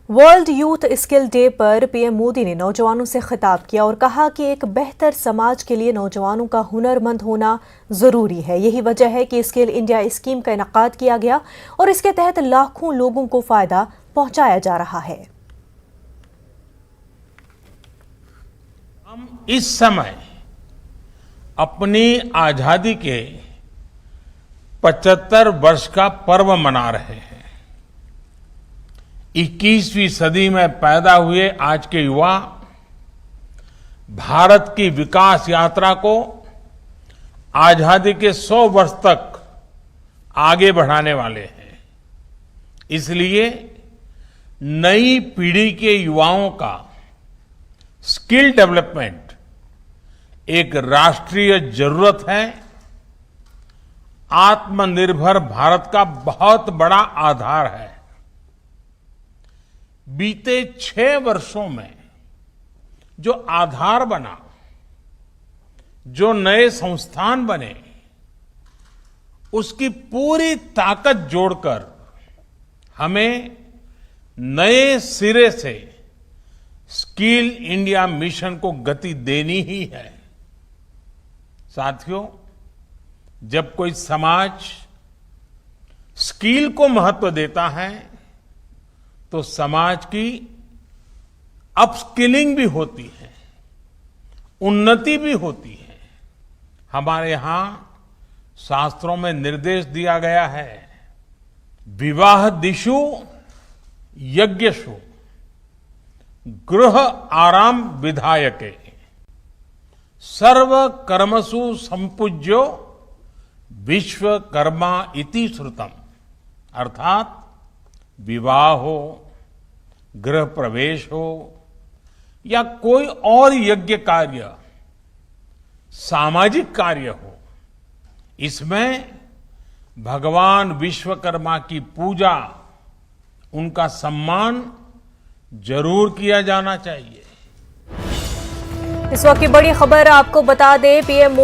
World youth skill day पर PM Modi ने नौजवानों से खिताब किया और कहा कि एक बेहतर समाज के लिए नौजवानों का हुनरमंद होना जरूरी है। यही वजह है कि स्किल इंडिया स्कीम का इनेकाद किया गया और इसके तहत लाखों लोगों को फायदा पहुंचाया जा रहा है। हम इस समय अपनी आजादी के 75 वर्ष का पर्व मना रहे हैं। 21वीं सदी में पैदा हुए आज के युवा भारत की विकास यात्रा को आजादी के 100 वर्ष तक आगे बढ़ाने वाले हैं। इसलिए नई पीढ़ी के युवाओं का स्किल डेवलपमेंट एक राष्ट्रीय जरूरत है। आत्मनिर्भर भारत का बहुत बड़ा आधार है। बीते 6 वर्षों में जो आधार बना, जो नए संस्थान बने, उसकी पूरी ताकत जोड़कर हमें नए सिरे से स्किल इंडिया मिशन को गति देनी ही है। साथियों, जब कोई समाज स्किल को महत्व देता है तो समाज की अपस्किलिंग भी होती है, उन्नति भी होती है। हमारे यहां शास्त्रों में निर्देश दिया गया है, विवाह दिशु यज्ञशु गृह आराम विधायके सर्व कर्मसु संपूज्यो विश्वकर्मा इति श्रुतम। अर्थात विवाह हो, गृह प्रवेश हो या कोई और यज्ञ कार्य, सामाजिक कार्य हो, इसमें भगवान विश्वकर्मा की पूजा, उनका सम्मान जरूर किया जाना चाहिए। इस वक्त की बड़ी खबर आपको बता दें, पीएम